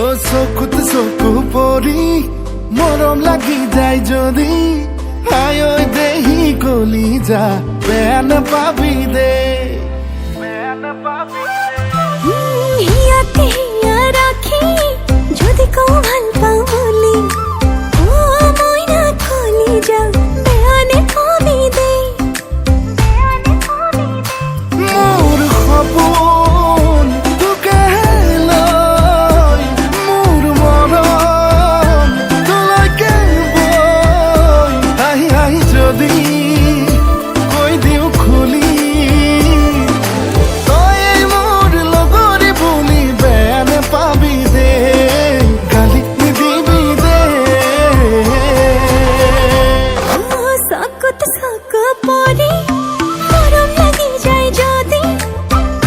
চকুত চকু পৰি মৰম লাগি যায় যদি আই ঐ দেহি কলি যা বেয়া নাপাবি দে হিয়াতে হিয়া রাখি যদি কও ভাল পাও বলি ও মইনা কলি যা বেয়া নাপাবি দে মোৰ সপোন তোকে লৈ মোৰ মৰম তোলৈকে বৈ আহি আহি যদি কৈ দিওঁ খুলি তই মোৰ লগৰী বুলি বেয়া নাপাবি দে গালি নিদিবি দে চকুত চকু পৰি মৰম লাগি যায় যদি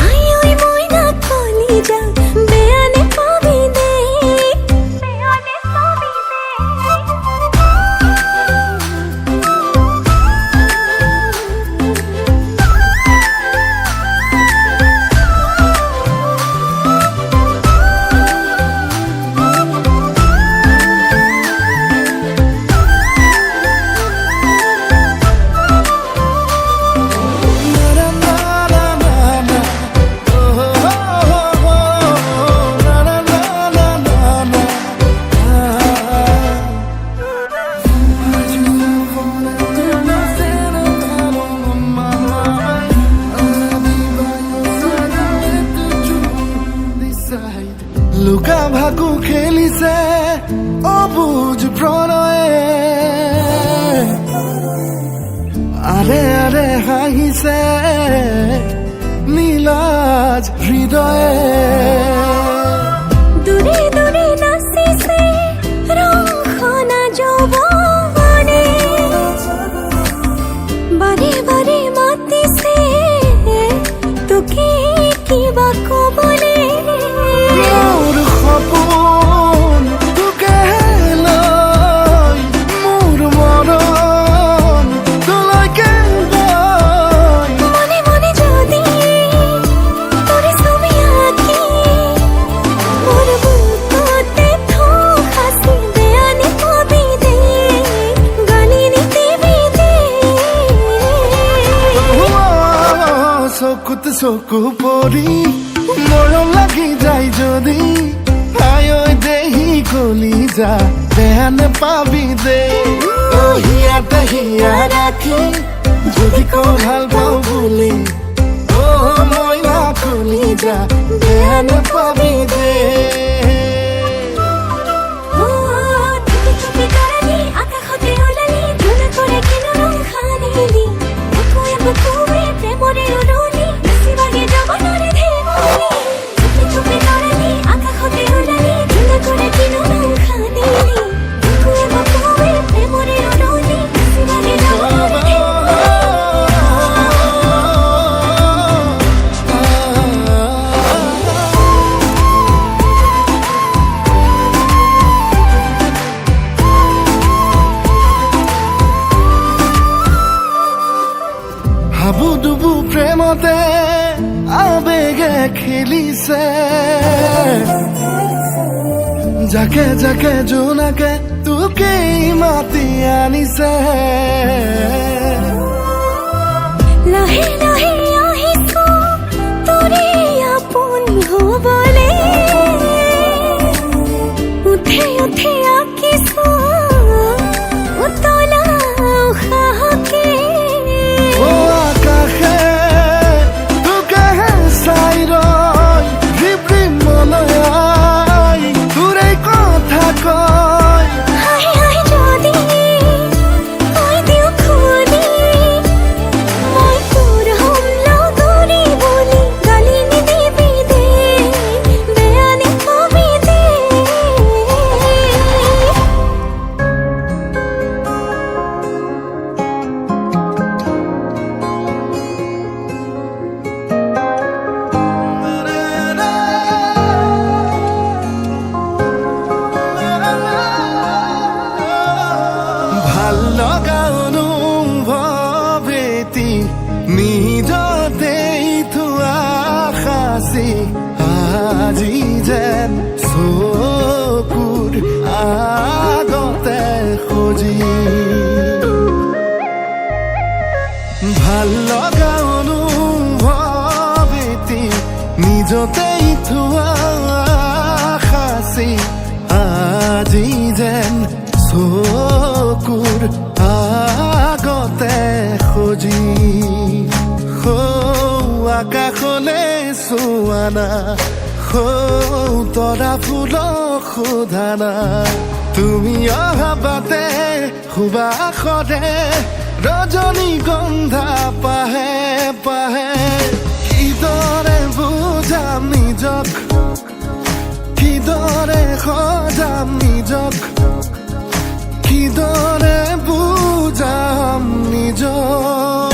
আই ঐ মইনা কলি যা বেয়া নাপাবি দে বেয়া নাপাবি লুকা ভাকু খেলিছে অবুজ প্ৰণয়ে আৰে আৰে হাঁহিছে নীলাজ হৃদয়ে দূৰে দূৰে নাচিছে ৰংখনা যৌৱনে বাৰে বাৰে মাতিছে তোকে কিবা কবলে মোৰ সপোন তোকে লৈ মোৰ মৰম তোলৈকে বৈ মনে মনে যদি তোৰ ছবি আঁকি মোৰ বুকুতে থওঁ সাঁচি বেয়া নাপাবি দে গালি নিদিবি দে চকুত চকু পৰি মৰম লাগি যায় যদি আই ঐ দেহি কলি যা বেয়া নাপাবি দে হিয়াতে হিয়া ৰাখি যদি কওঁ ভাল পাওঁ বুলি অ মইনা কলি যা বেয়া নাপাবি দে চুপি চুপি তৰালি আকাশতে ওলালি ধুনা কৰে কিনো ৰং সানিলি বুকুৱে বুকুৱে প্ৰেমৰে উৰুলি বেছিভাগে জগতৰে ধেমালি চুপি চুপি তৰালি আকাশতে ওলালি ধুনা কৰে কিনো ৰং সানিলি বুকুৱে বুকুৱে প্ৰেমৰে উৰুলি বেছিভাগে জগতৰে ধেমালি হাবু ডুবু প্ৰেমতে আবেগে খেলিছে যাকে যাকে জোনাকে তোকে মাতি আনিছে লাহে লাহে আহিছো তোৰে আপোন হবলে উঠে উঠে আঁকিছো উতলা উশাহকে ও আকাশে তোকে চাই ৰয় ৰিবৰি মনয়াই তোৰে কথা কয় হাহি হাহি যদি কৈ দিওঁ খুলি মই তোৰ হ'ম ভাল লগা অনুভৱ এটি নিজতেই থোৱা সাঁচি আজি যেন চকুৰ আগতে সজি আকাশলে চোৱানা তৰা ফুলক সোধানা তুমি অহা বাটে সুবাসৰে ৰজনীগন্ধা পাহে পাহে কিদৰে বুজাম নিজক কিদৰে সজাম নিজক কিদৰে বুজাম নিজক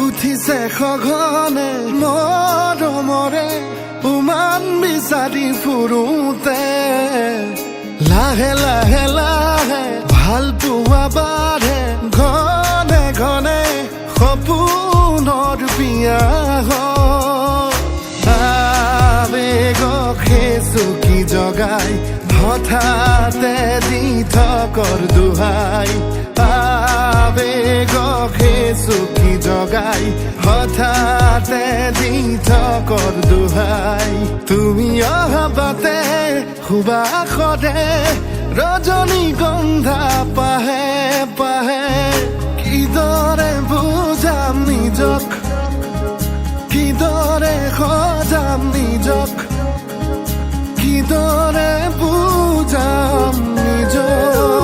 উঠিছে সঘনে মৰমৰে উমান বিচাৰি ফুৰোতে লাহে লাহে লাহে ভাল পোৱা বাঢ়ে ঘনে ঘনে সপোনৰ বিয়া আবেগক চকী জগাই হঠাতে দি থকৰ দোহাই আবেগক চকী জগাই হঠাতে দি থকৰ দোহাই তুমি অহা বাটে সুবাসৰে ৰজনীগন্ধা পাহে পাহে কিদৰে বুজাম নিজক কিদৰে সজাম নিজক কিদৰে বুজাম নিজক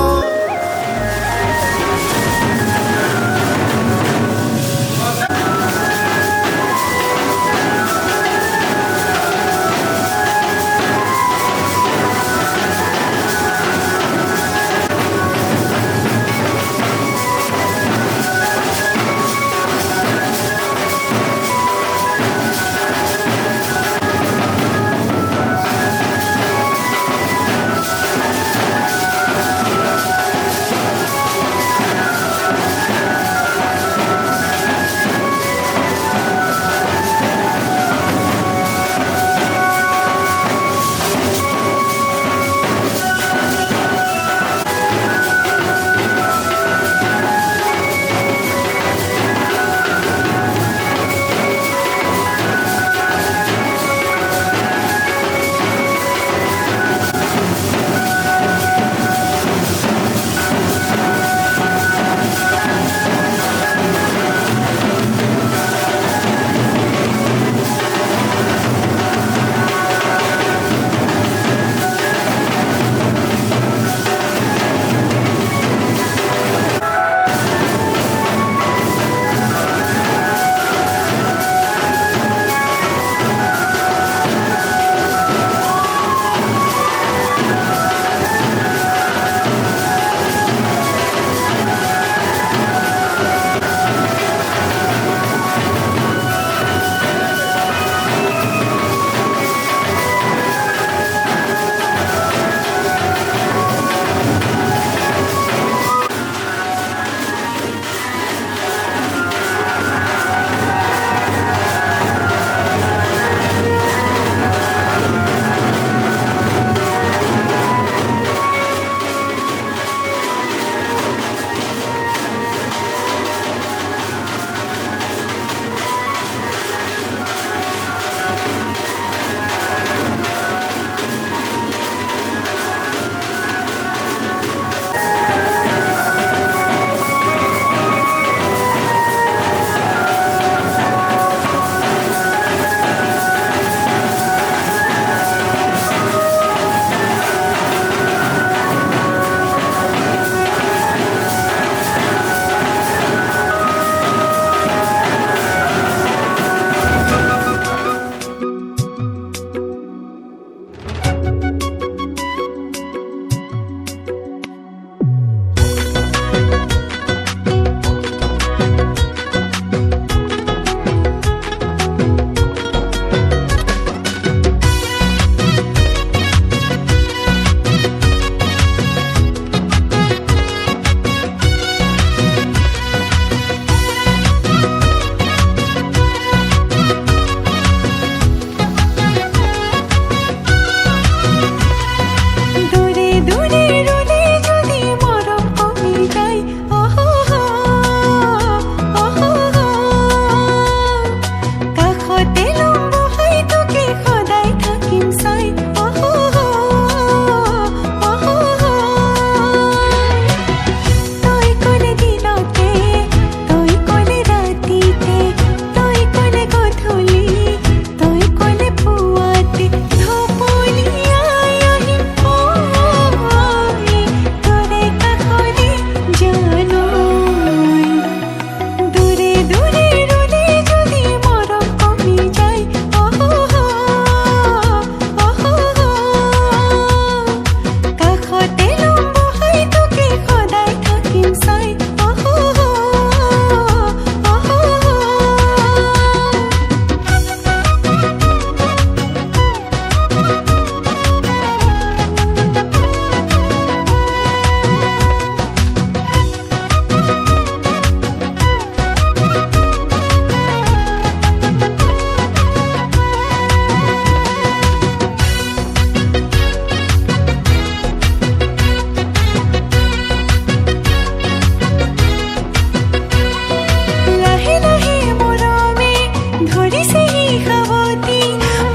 खावती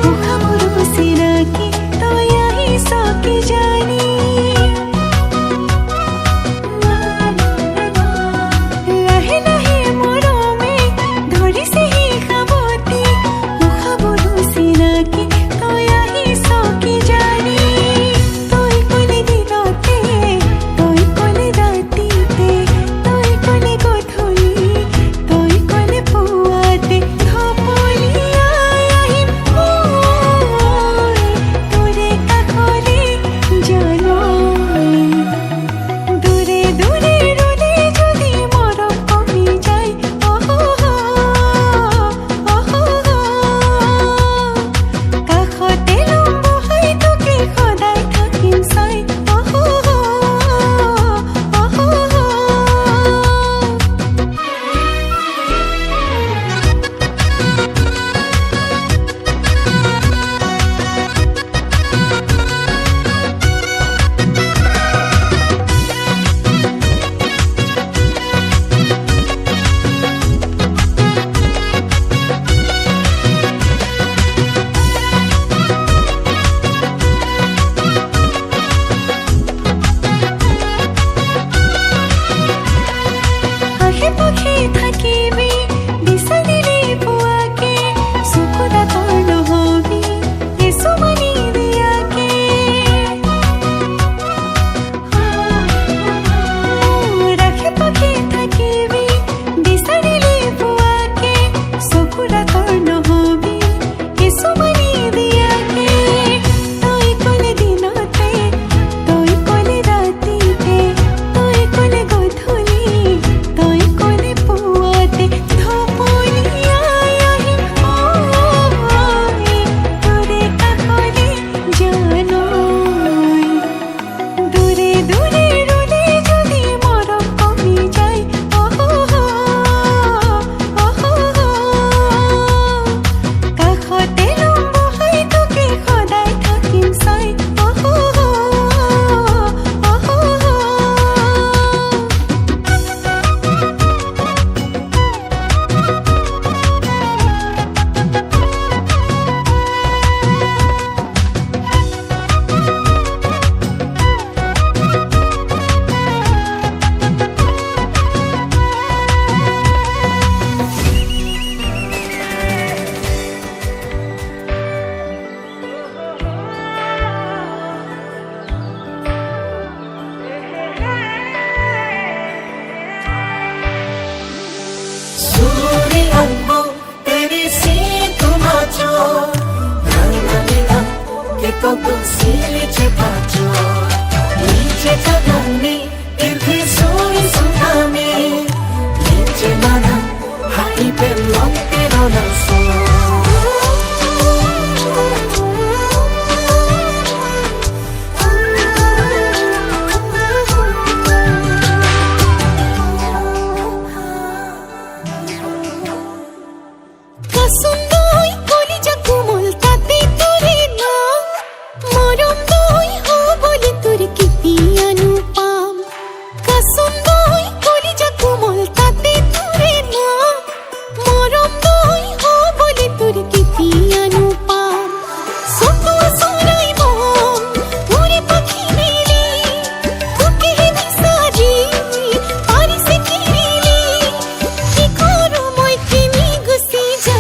मुखामुरु सिराकी तयाही सके जानी लाहे लाहे मोरमे धरी से ही खावती मुखामुरु सिराकी तयाही सके जानी तोय कोले दिनते तोय कोले रातीते तोय कोले गोधूली तोय कोले पुआते धपलिया আহিম মই তোরে কাখলে জানই দূরে দূরে রুলে যদি মরম কমি যায় ওহো ওহো কাখতে লম্ব হয় তোকে সদায় থাকিম চাই ওহো ওহো আশে পাশে থাকিবি দিশা দিলে পুৱাকে চকুত তোৰ নহবি কিছুমানি দিয়াকে ৰাখে পাখে থাকিবি দিশা দিলে পুৱাকে চকুত তোৰ নহবি কিছুমানি দিয়াকে তই ক'লে দিনতে তই ক'লে ৰাতিতে তই ক'লে গধূলি তই ক'লে পুৱাতে ধপলিয়া আহিম মই তোৰে কাষলে জানই দূৰে দূৰে ৰ'লে যদি মৰম কমি যায় ওহো ওহো কাষতে লম্ব হৈ তোকে সদায় থাকিম চাই ওহো ওহো सूरी अम्बो तेरी सीत माचो नैना के तो तुलसी छिपाचो नीचे जगन्नी इधे सोई सुनामी नीचे माना हाई पे लंके रोना सो কাসুম দই কলিজা কোমল তাতে তোরে না মরম দই হো বলে তোর কি পিয়ানু পাম কাসুম দই কলিজা কোমল তাতে তোরে না মরম দই হো বলে তোর কি পিয়ানু পাম সতুয়া সোনাই মন উড়ে পাখি মেলে তোকে দিশারি পারিসে কিরিলি কি করো মই কিনি গুছি যা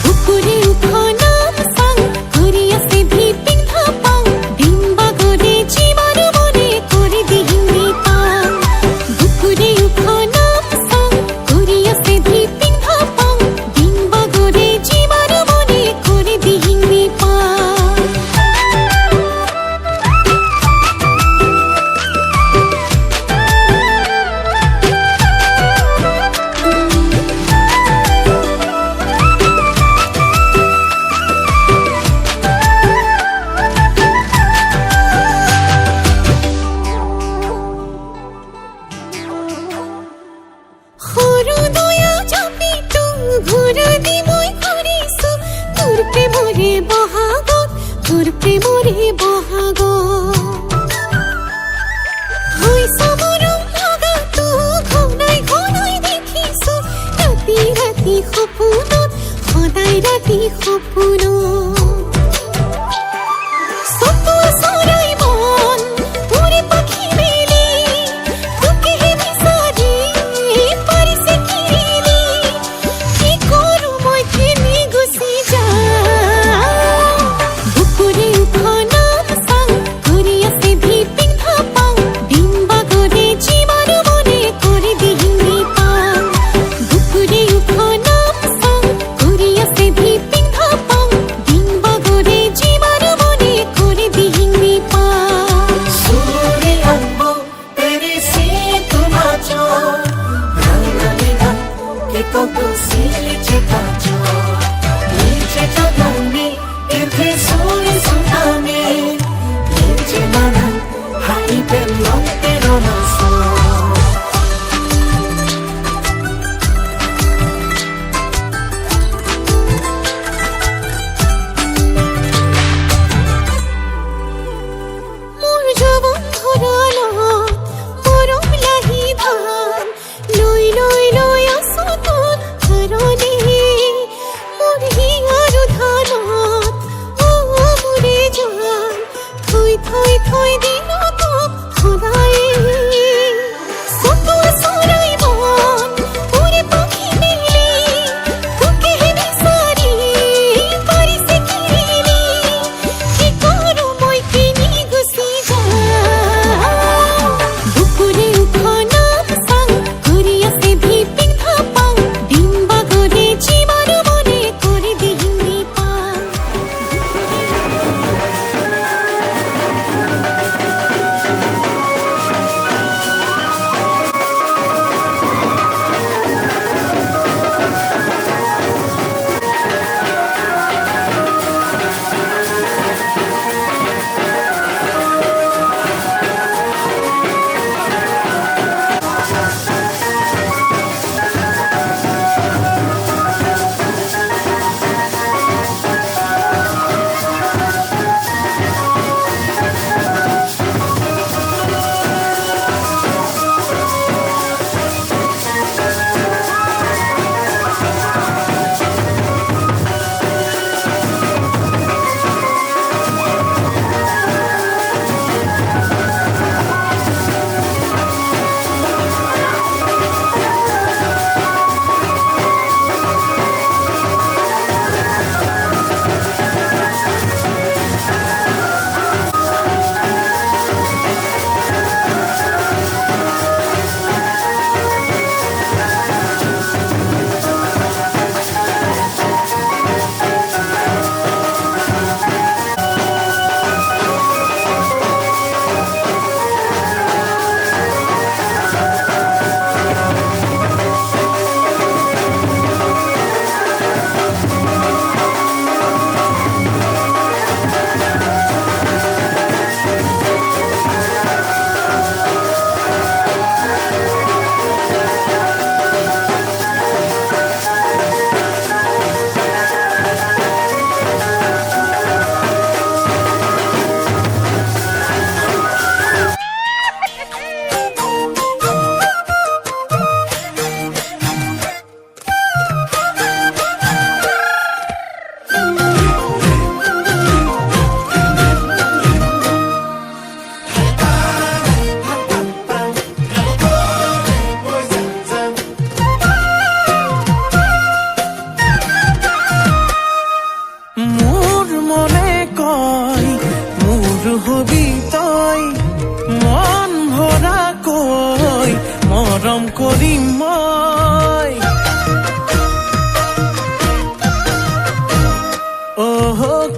বুকুরে উঠনাম সাং করিয়া সে ভি পিন্ধা পাং ডিম্বা গরে জীবন মনে করে দিহিনি পাং বুকুরে উঠনাম সাং করিয়া সে ভি পিন্ধা পাং ডিম্বা গরে জীবন মনে করে দিহিনি পাং সৰু দয়া চাপি ঘূৰা দি মই ঘূৰিছো তোৰ প্ৰেমৰে বহাগত তোৰ প্ৰেমৰে বহাগত হৈছা মৰম লগাটো ঘনাই ঘনাই দেখিছো ৰাতি ৰাতি সপোনত এই সপোন চকুৱে চৰাই মন উৰি পাখি মেলি তোকেহে বিচাৰি পাৰিছে কিলি কি কৰো মই কেনি গুচি যাওঁ বুকুৰে উফনাম চাং ঘূৰি আছে ভিপিং ভাপাং দিন বাগৰে জীৱান মনে কৰি দিহিনি পাং বুকুৰে উফনাম চাং ঘূৰি আছে ভিপিং ভাপাং দিন বাগৰে জীৱান মনে কৰি দিহিনি পাং सूरी अम्बो तेरी सी तुम आजो नालिदा के तो सीली चिताजो नीचे जगन्नी इर्थे सोई सुनामी नीचे माना हाई पे लोटे रोना सो মোৰ যৌৱন ভৰালো মৰম লাহি ধান লৈ লৈ লৈ আছো তোৰ কাৰণে মোৰ হিয়াৰ ধানত মোৰে জান থৈ থৈ থৈ দিলো তোক সদায় চকুৱে চৰাই মন উৰি পাখি মেলি তোকেহে বিচাৰি পাৰিছে কিলি কি কৰো মই কিনি গুচি যাওঁ বুকুৰে উফনাম চাং ঘূৰি আছে ভিপিং ভাপাং দিন বাগৰে জীৱান মনে কৰি দিহিনি পাং মোৰ মনে কয় মোৰ হবি তই মন ভৰাকৈ মৰম কৰিম মই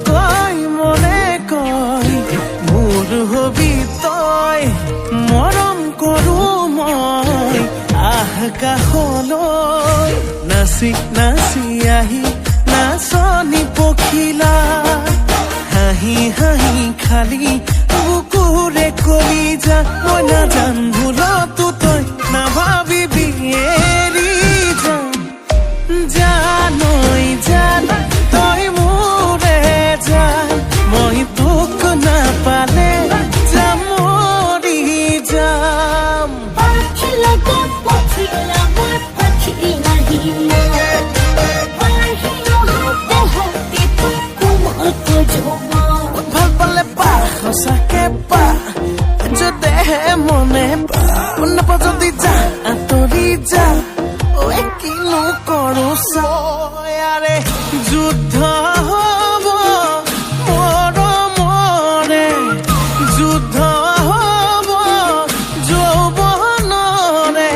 কয় মনে কয় মোৰ হবি তই মৰম কৰো মই আকাশলৈ নাচি নাচি আহি নাচনি পখিলা হাঁহি হাঁহি খালি বুকুৰে কলিজা মই নাজান ভুলতো তই নাভাবিবি এৰি জানৈ জান তই মোৰে জান মই তোক নাপালে যাম মৰি যাম পাখি লগা মই পাখি নাহিলে পাখি নহতে যুদ্ধ হ'ব মৰমৰে, যুদ্ধ হ'ব যৌৱনৰে।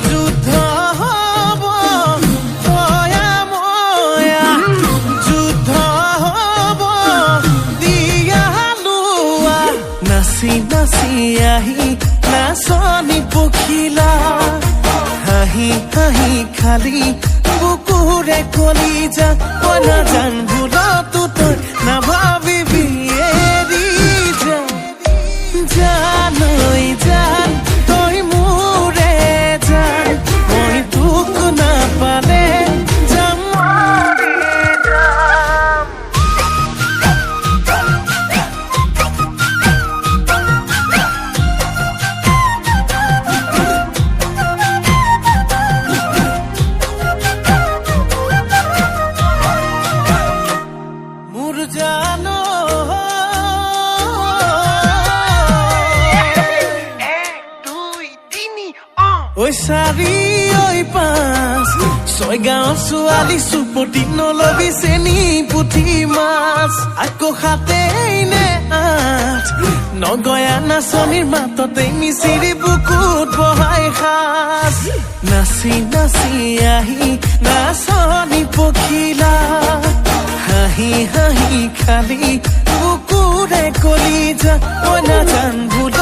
যুদ্ধ হ'ব ময়া ময়া, যুদ্ধ হ'ব দিয়া লোৱা। নাচি নাচি আহি নাচনি পখিলা, হাঁহি হাঁহি খালি বুকুৰে কলিজা। মই নাজান ভুলতো তই নাভাবিবি এৰি যা। জানৈ জান তই মোৰে জান, মই তোক নাপালে যাম মৰি যাম। মোৰ জানো ঐ চাৰি ঐ পাঁচ, ছয় গাঁৱৰ ছোৱালী চুপতি নলবি চেনি পুঠি মাছ। আকৌ সাতেই নে আঠ, নগয়া নাচনিৰ মাততে মিচিৰি বুকুত বহাই সাজ। নাচি নাচি আহি নাচনি পখিলা, হাঁহি হাঁহি খালি বুকুৰে কলিজা। মই নাজান ভুল